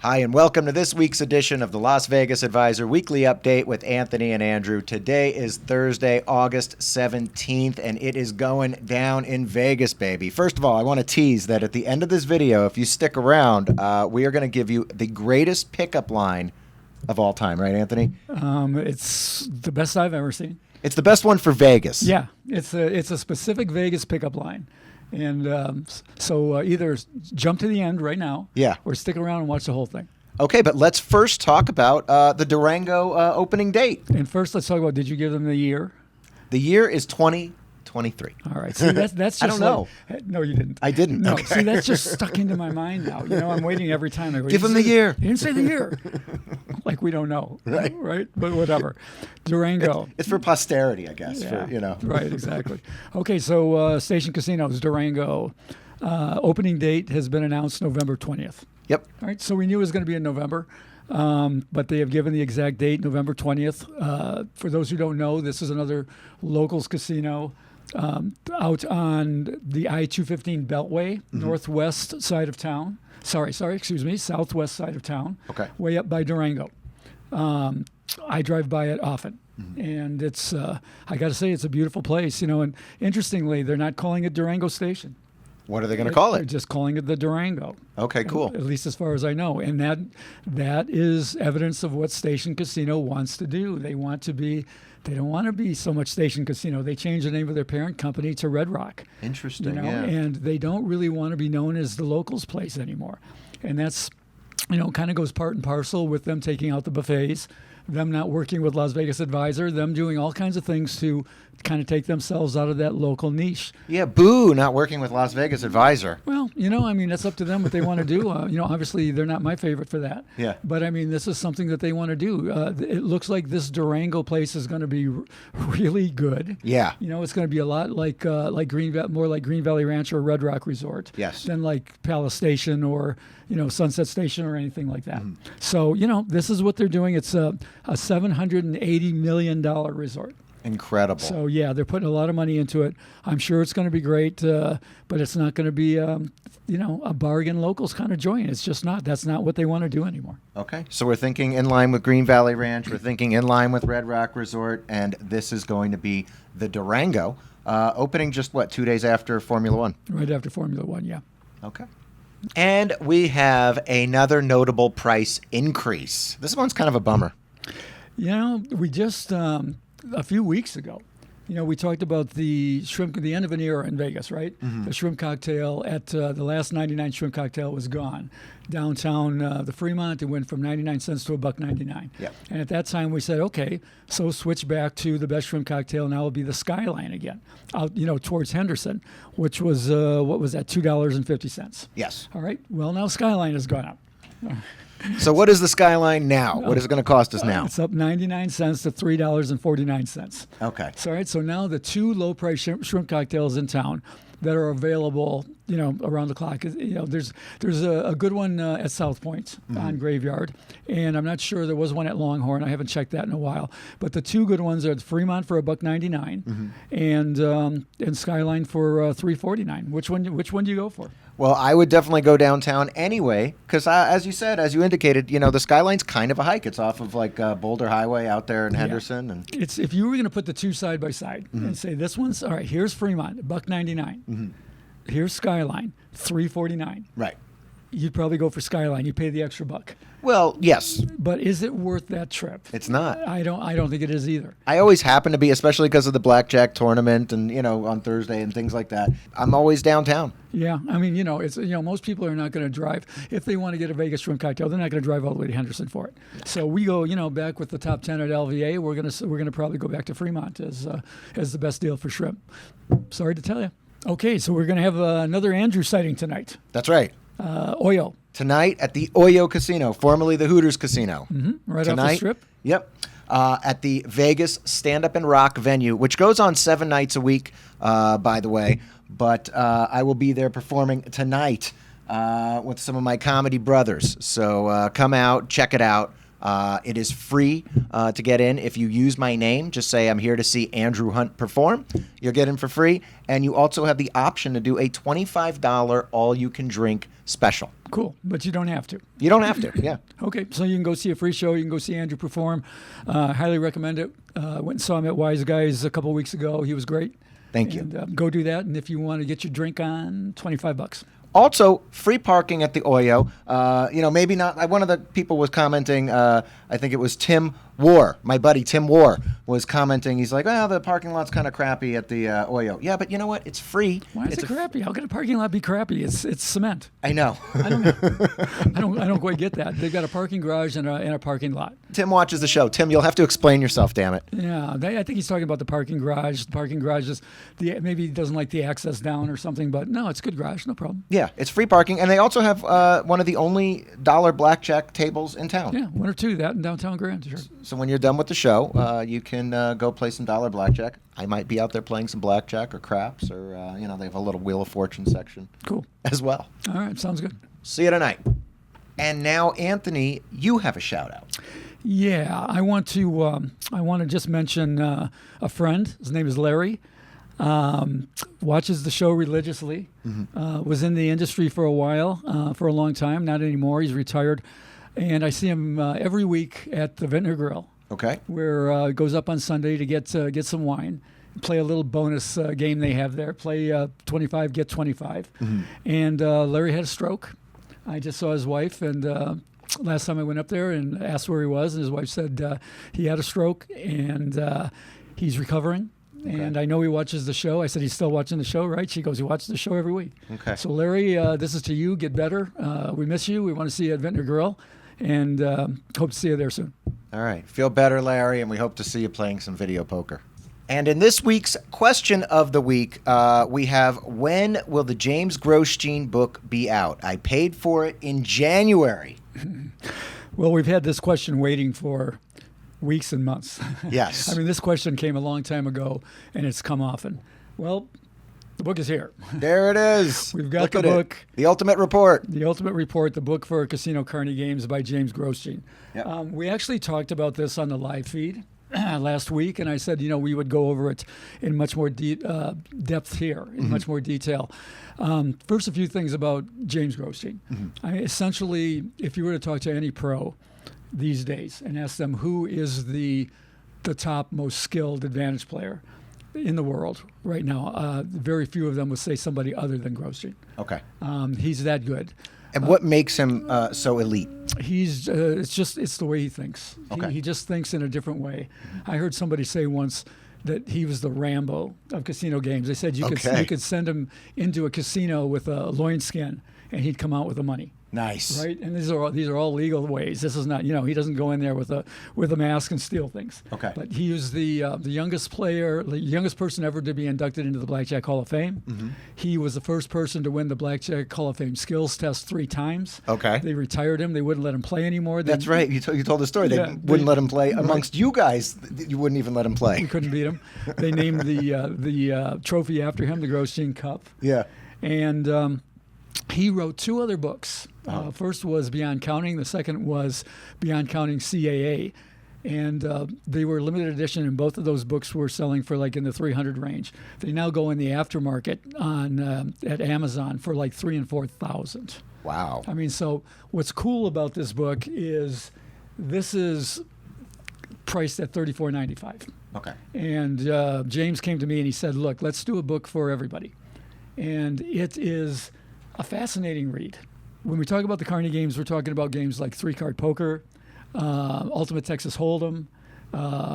Hi, and welcome to this week's edition of the Las Vegas Advisor Weekly Update with Anthony and Andrew. Today is Thursday, August 17th, and it is going down in Vegas, baby. First of all, I want to tease that at the end of this video, if you stick around, we are going to give you the greatest pickup line of all time, right, Anthony? It's the best I've ever seen. It's the best one for Vegas. Yeah, it's a specific Vegas pickup line. And so either jump to the end right now, or stick around and watch the whole thing. Okay, but let's first talk about the Durango opening date. And first, let's talk about, did you give them the year? The year is 2023. All right. See, that's just I don't know. No, you didn't. I didn't. No, okay. See, that's just stuck into my mind now. You know, I'm waiting every time. I go, Give them the year. You didn't say the year. Like we don't know. Right? But whatever. Durango. It's for posterity, I guess. Yeah. For, you know. Right, exactly. Okay, so Station Casinos, Durango. Opening date has been announced November 20th. Yep. All right, so we knew it was going to be in November, but they have given the exact date, November 20th. For those who don't know, this is another locals casino out on the I-215 Beltway, northwest side of town. Excuse me, southwest side of town. Okay. Way up by Durango. I drive by it often. And it's, I got to say, it's a beautiful place, you know, and interestingly, they're not calling it Durango Station. What are they going to call They're it? just calling it the Durango. Okay, cool. At least as far as I know. And that is evidence of what Station Casino wants to do. They don't want to be so much Station Casino. They changed the name of their parent company to Red Rock. Interesting, You know, yeah. and they don't really want to be known as the locals place anymore. And that's, you know, kind of goes part and parcel with them taking out the buffets, them not working with Las Vegas Advisor, them doing all kinds of things to kind of take themselves out of that local niche. Yeah, boo, not working with Las Vegas Advisor. Well, you know, I mean, that's up to them what they want to do. You know, obviously they're not my favorite for that. Yeah. But I mean, this is something that they want to do. It looks like this Durango place is going to be really good. Yeah. You know, it's going to be a lot like more like Green Valley Ranch or Red Rock Resort. Yes. Than like Palace Station or, you know, Sunset Station or anything like that. So, you know, this is what they're doing. It's a $780 million resort. Incredible. So, yeah, they're putting a lot of money into it. I'm sure it's going to be great, but it's not going to be, you know, a bargain locals kind of joint. It's just not. That's not what they want to do anymore. Okay. So we're thinking in line with Green Valley Ranch. We're thinking in line with Red Rock Resort. And this is going to be the Durango, opening just, 2 days after Formula One? Right after Formula One, yeah. Okay. And we have another notable price increase. This one's kind of a bummer. You know, we just... a few weeks ago, you know, we talked about the end of an era in Vegas, right? The shrimp cocktail at the last 99 shrimp cocktail was gone. Downtown, the Fremont, it went from 99 cents to $1.99. Yep. And at that time, we said, okay, so switch back to the best shrimp cocktail. Now it'll be the Skyline again, out, you know, towards Henderson, which was what was that, $2.50? Yes. All right. Well, now Skyline has gone up. So what is the Skyline now? What is it going to cost us now? It's up 99 cents to $3.49. Okay. So, all right, so now the two low-price shrimp cocktails in town that are available, you know, around the clock. You know, there's a good one at South Point on Graveyard, and I'm not sure there was one at Longhorn. I haven't checked that in a while. But the two good ones are Fremont for $1.99 and Skyline for $3.49. Which one do you go for? Well, I would definitely go downtown anyway, because as you indicated, you know, the Skyline's kind of a hike. It's off of like Boulder Highway out there in Henderson, and it's if you were going to put the two side by side and say this one's all right. Here's Fremont, $1.99. Here's Skyline, $3.49. right. You'd probably go for Skyline. You pay the extra buck. Well, yes, But is it worth that trip? it's not. I don't think it is either. I always happen to be, especially because of the blackjack tournament and, you know, on Thursday and things like that. I'm always downtown. Yeah, I mean, you know, it's, you know, most people are not going to drive if they want to get a Vegas shrimp cocktail. They're not going to drive all the way to Henderson for it. So we go, you know, back with the top 10 at LVA. We're gonna probably go back to Fremont as the best deal for shrimp. Sorry to tell you. Okay, so we're going to have another Andrew sighting tonight. That's right. Oyo. Tonight at the Oyo Casino, formerly the Hooters Casino. Right Tonight, off the strip. Yep. At the Vegas Stand Up and Rock venue, which goes on 7 nights a week, by the way. But I will be there performing tonight with some of my comedy brothers. So come out, check it out. It is free to get in. If you use my name, just say I'm here to see Andrew Hunt perform. You'll get in for free. And you also have the option to do a $25 all-you-can-drink special. Cool, but you don't have to. You don't have to, yeah. Okay, so you can go see a free show. You can go see Andrew perform. Highly recommend it. Went and saw him at Wise Guys a couple of weeks ago. He was great. Thank you. And go do that. And if you want to get your drink on, $25. Also, free parking at the Oyo. Maybe not. One of the people was commenting, I think it was Tim War, my buddy Tim War, was commenting. He's like, the parking lot's kind of crappy at the Oyo. Yeah, but you know what? It's free. Why is it crappy? How can a parking lot be crappy? It's cement. I know. I don't quite get that. They've got a parking garage and a parking lot. Tim watches the show. Tim, you'll have to explain yourself, damn it. Yeah, I think he's talking about the parking garage. The parking garage is maybe he doesn't like the access down or something, but no, it's a good garage, no problem. Yeah, it's free parking, and they also have one of the only dollar blackjack tables in town. Yeah, one or two, that in downtown Grand, sure. So when you're done with the show, you can go play some dollar blackjack. I might be out there playing some blackjack or craps, or they have a little Wheel of Fortune section. Cool. As well. All right, sounds good. See you tonight. And now, Anthony, you have a shout out. Yeah, I want to just mention a friend. His name is Larry. Watches the show religiously. Mm-hmm. Was in the industry for a while, for a long time. Not anymore. He's retired, and I see him every week at the Vintner Grill. Okay. Where he goes up on Sunday to get some wine, play a little bonus game they have there. Play 25, get 25. Mm-hmm. And Larry had a stroke. I just saw his wife, and last time I went up there and asked where he was, and his wife said he had a stroke and he's recovering. Okay. And I know he watches the show. I said, he's still watching the show, right? She goes, he watches the show every week. Okay. So, Larry, this is to you. Get better. We miss you. We want to see you at Vintner Grill, and hope to see you there soon. All right. Feel better, Larry, and we hope to see you playing some video poker. And in this week's question of the week, we have, when will the James GROSJEAN book be out? I paid for it in January. Well, we've had this question waiting for weeks and months. Yes. I mean, this question came a long time ago, and it's come often. Well, the book is here. There it is. We've got the book. The Ultimate Report. The Ultimate Report, the book for Casino Carny Games by James GROSJEAN. Yep. We actually talked about this on the live feed last week, and I said, we would go over it in much more depth here, in much more detail. First, a few things about James GROSJEAN. Mm-hmm. Essentially, if you were to talk to any pro these days and ask them who is the top most skilled advantage player in the world right now, very few of them would say somebody other than GROSJEAN. Okay. He's that good. And what makes him so elite? He's it's the way he thinks. Okay. He just thinks in a different way. I heard somebody say once that he was the Rambo of casino games. They said you could send him into a casino with a loin skin and he'd come out with the money. Nice. Right? And these are all legal ways. This is not, he doesn't go in there with a mask and steal things. Okay. But he was the youngest player, the youngest person ever to be inducted into the Blackjack Hall of Fame. Mm-hmm. He was the first person to win the Blackjack Hall of Fame skills test 3 times. Okay. They retired him. They wouldn't let him play anymore. That's right. You told the story. They wouldn't let him play. Amongst you guys, you wouldn't even let him play. We couldn't beat him. They named the trophy after him, the GROSJEAN Cup. Yeah. And he wrote 2 other books. First was Beyond Counting. The second was Beyond Counting CAA. And they were limited edition, and both of those books were selling for like in the 300 range. They now go in the aftermarket on at Amazon for like 3,000 and 4,000. Wow. I mean, so what's cool about this book is this is priced at $34.95. Okay. And James came to me and he said, look, let's do a book for everybody. And it is a fascinating read. When we talk about the Carny games, we're talking about games like 3-card poker, Ultimate Texas Hold'em,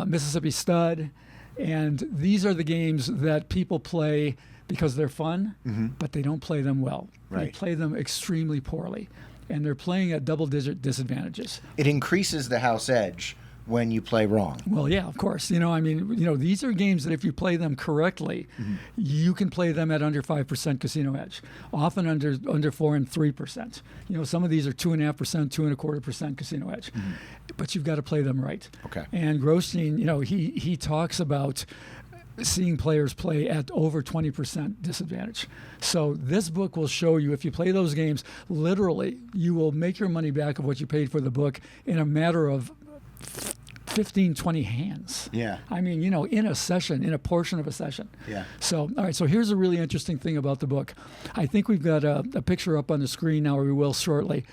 Mississippi Stud, and these are the games that people play because they're fun, but they don't play them well. Right. They play them extremely poorly, and they're playing at double-digit disadvantages. It increases the house edge when you play wrong. Well, yeah, of course. These are games that if you play them correctly, you can play them at under 5% casino edge, often under 4 and 3%. Some of these are 2.5%, 2.25% casino edge, but you've got to play them right. Okay. And GROSJEAN, he talks about seeing players play at over 20% disadvantage. So this book will show you, if you play those games, literally, you will make your money back of what you paid for the book in a matter of 15, 20 hands. Yeah. I mean, you know, in a session, in a portion of a session. Yeah. So, all right, so here's a really interesting thing about the book. I think we've got a picture up on the screen now, or we will shortly,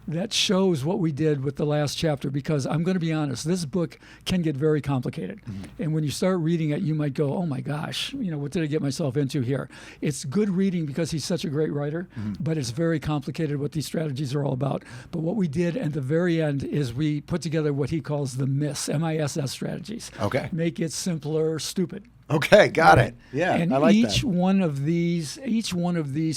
that shows what we did with the last chapter, because I'm going to be honest, this book can get very complicated. And when you start reading it, you might go, oh my gosh, you know, what did I get myself into here? It's good reading because he's such a great writer, but it's very complicated what these strategies are all about. But what we did at the very end is we put together what he calls the MISS, M-I-S-S strategies. Okay. Make it simpler, stupid. Okay, got it. Yeah, And I like each that. one of these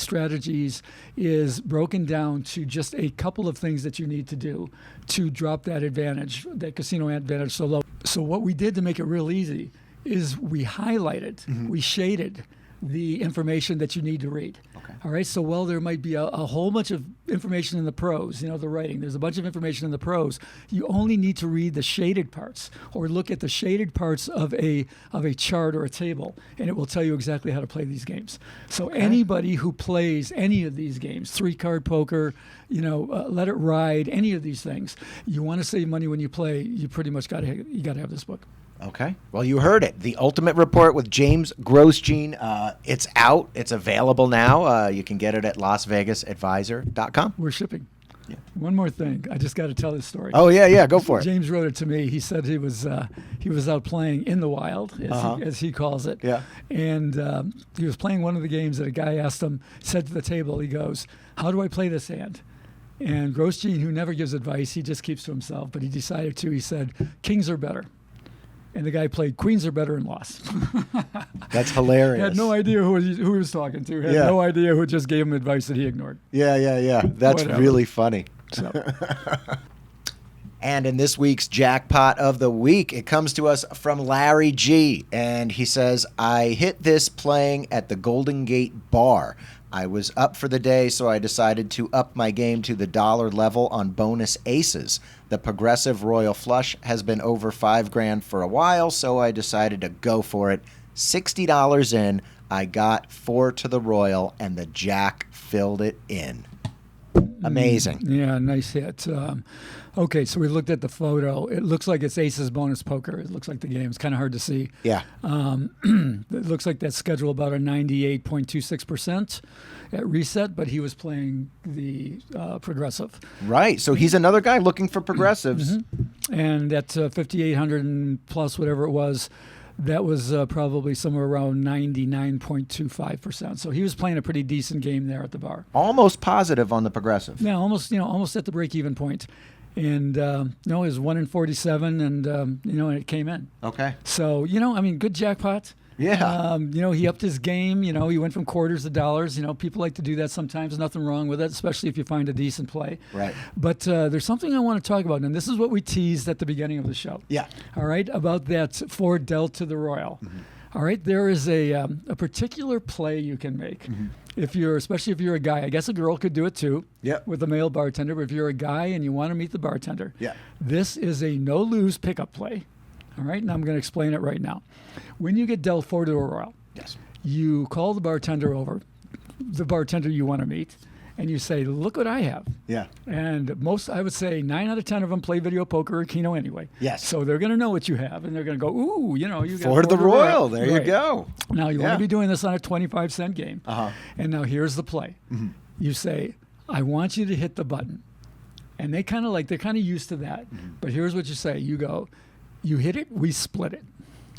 strategies is broken down to just a couple of things that you need to do to drop that advantage, that casino advantage so low. So what we did to make it real easy is we highlighted, we shaded the information that you need to read. Okay. All right. So while there might be a whole bunch of information in the prose, you know, the writing, there's a bunch of information in the prose. You only need to read the shaded parts, or look at the shaded parts of a chart or a table, and it will tell you exactly how to play these games. So anybody who plays any of these games, 3-card poker, you know, let it ride, any of these things, you want to save money when you play, you pretty much got to have this book. Okay. Well, you heard it. The Ultimate Report with James GROSJEAN. It's out. It's available now. You can get it at LasVegasAdvisor.com. We're shipping. Yeah. One more thing. I just got to tell this story. Oh, yeah. Go for it. James wrote it to me. He said he was out playing in the wild, as he calls it. Yeah. And he was playing one of the games that a guy asked him, said to the table, he goes, "How do I play this hand?" And GROSJEAN, who never gives advice, he just keeps to himself, but he decided to. He said, "Kings are better." And the guy played queens are better and lost. That's hilarious. Had no idea who he was talking to. Had Yeah. no idea who just gave him advice that he ignored. Yeah. That's Whatever. really funny. So. And in this week's Jackpot of the Week, it comes to us from Larry G. And he says, I hit this playing at the Golden Gate Bar. I was up for the day, so I decided to up my game to the dollar level on bonus aces. The progressive royal flush has been over $5,000 for a while, so I decided to go for it. $60 in, I got 4 to the royal, and the jack filled it in. Amazing. Yeah, nice hit. Okay, so we looked at the photo. It looks like it's aces bonus poker. It looks like the game. It's kind of hard to see. Yeah. It looks like that's scheduled about a 98.26% at reset, but he was playing the progressive. Right. So he's another guy looking for progressives. And at 5,800 and plus, whatever it was, that was probably somewhere around 99.25%. So he was playing a pretty decent game there at the bar. Almost positive on the progressive. Yeah, almost at the break-even point. And, it was 1 in 47, and, and it came in. Okay. So, good jackpot. Yeah. He upped his game. He went from quarters to dollars. People like to do that sometimes. Nothing wrong with it, especially if you find a decent play. Right. But there's something I want to talk about, and this is what we teased at the beginning of the show. Yeah. All right, about that 4 dealt to the royal. All right, there is a particular play you can make especially if you're a guy. I guess a girl could do it too. Yep. With a male bartender. But if you're a guy and you want to meet the bartender, yeah, this is a no-lose pickup play. All right, and I'm going to explain it right now. When you get dealt 4 to a royal, yes, you call the bartender over, the bartender you want to meet, and you say, "Look what I have." Yeah. And I would say 9 out of 10 of them play video poker or Keno anyway. Yes. So they're going to know what you have, and they're going to go, "Ooh, you got 4 to the royal. There you Right. go. Now you Yeah. want to be doing this on a 25-cent game. And now here's the play. You say, "I want you to hit the button," and they're kind of used to that. But here's what you say. You go, "You hit it, we split it."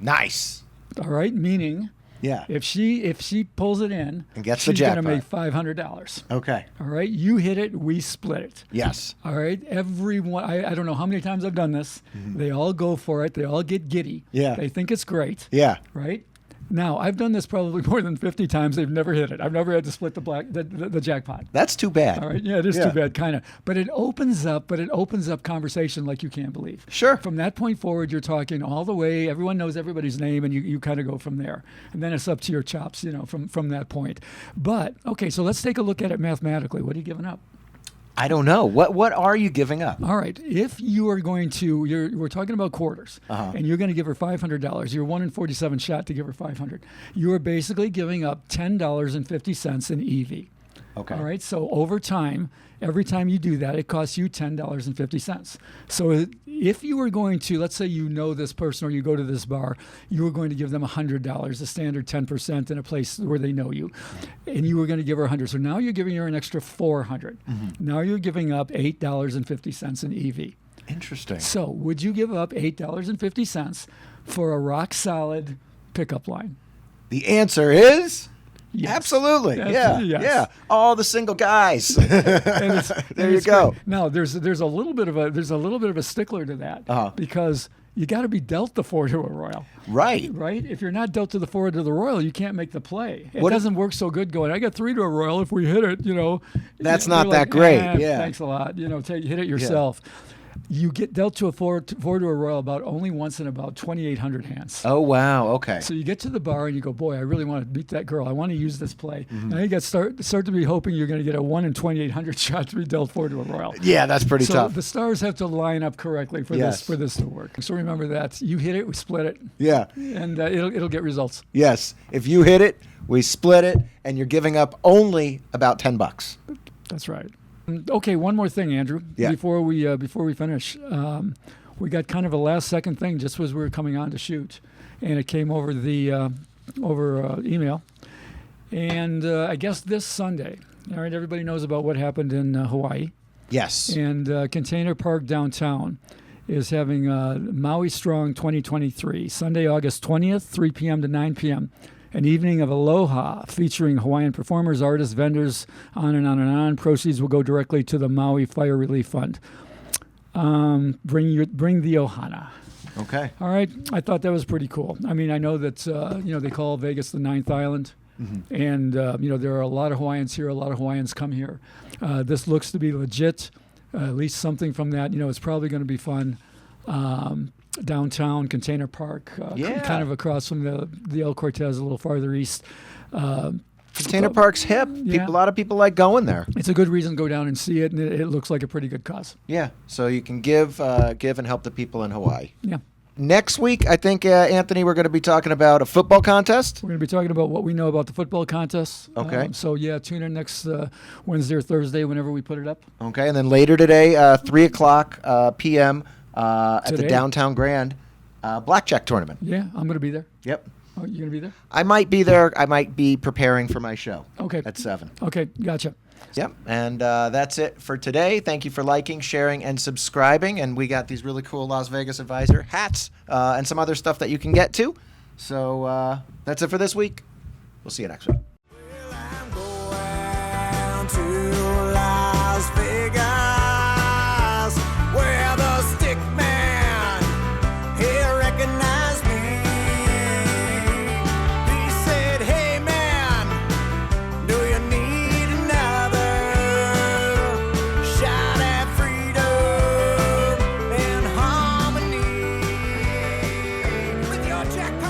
Nice. All right, meaning. Yeah. If she pulls it in And gets the she's going to jackpot. make $500. Okay. All right, you hit it, we split it. Yes. All right, everyone. I don't know how many times I've done this. They all go for it. They all get giddy. Yeah. They think it's great. Yeah. Right. Now I've done this probably more than 50 times. They've never hit it. I've never had to split the jackpot. That's too bad. All right. Yeah, it is too bad, kind of. But it opens up conversation like you can't believe. Sure. From that point forward, you're talking all the way. Everyone knows everybody's name, and you kind of go from there. And then it's up to your chops, from that point. But okay, so let's take a look at it mathematically. What are you giving up? I don't know. What are you giving up? All right. If you are going to, we're talking about quarters, and you're going to give her $500. You're 1 in 47 shot to give her $500. You are basically giving up $10.50 in EV. Okay. All right. So over time, every time you do that, it costs you $10.50. So if you were going to, let's say you know this person or you go to this bar, you were going to give them $100, a standard 10% in a place where they know you, and you were going to give her $100. So now you're giving her an extra $400. Now you're giving up $8.50 in EV. Interesting. So would you give up $8.50 for a rock solid pickup line? The answer is Yes. absolutely. Yeah. Yes. Yeah. All the single guys. There you go. Great. Now there's a little bit of a stickler to that because you got to be dealt the 4 to a Royal. Right. Right? If you're not dealt to the 4 to the Royal, you can't make the play. It doesn't work so good going, I got 3 to a Royal. If we hit it, That's you're not like, that great. Yeah. Thanks a lot. Hit it yourself. You get dealt to a 4 to a Royal about only once in about 2,800 hands. Oh, wow. Okay. So you get to the bar and you go, boy, I really want to beat that girl. I want to use this play. Now you got start to be hoping you're going to get a 1 in 2,800 shot to be dealt 4 to a Royal. Yeah, that's pretty So tough. the stars have to line up correctly for this to work. So remember that. You hit it, we split it. Yeah. And it'll get results. Yes. If you hit it, we split it, and you're giving up only about $10. That's right. Okay, one more thing, Andrew. Yeah. Before we finish, we got kind of a last second thing just as we were coming on to shoot, and it came over over email. And I guess this Sunday, all right, everybody knows about what happened in Hawaii. Yes. And Container Park downtown is having Maui Strong 2023, Sunday, August 20th, 3 p.m. to 9 p.m. An evening of aloha featuring Hawaiian performers, artists, vendors, on and on and on. Proceeds will go directly to the Maui Fire Relief Fund. Bring the ohana. Okay. All right. I thought that was pretty cool. I mean, I know that they call Vegas the ninth island, and there are a lot of Hawaiians here. A lot of Hawaiians come here. This looks to be legit. At least something from that. It's probably going to be fun. Downtown Container Park, kind of across from the El Cortez, a little farther east. Container Park's hip. Yeah. A lot of people like going there. It's a good reason to go down and see it, and it looks like a pretty good cause. Yeah. So you can give and help the people in Hawaii. Yeah. Next week, I think, Anthony, we're going to be talking about a football contest. We're going to be talking about what we know about the football contest. Okay. Tune in next Wednesday or Thursday whenever we put it up. Okay. And then later today, 3 o'clock p.m. At the Downtown Grand Blackjack Tournament. Yeah, I'm going to be there. Yep. Oh, you going to be there? I might be there. I might be preparing for my show. Okay. At 7. Okay, gotcha. Yep. And that's it for today. Thank you for liking, sharing, and subscribing. And we got these really cool Las Vegas Advisor hats and some other stuff that you can get to. So that's it for this week. We'll see you next week. Well, I'm going to Las Vegas, where the stick man, he recognized me. He said, hey man, do you need another shot at freedom and harmony with your jackpot?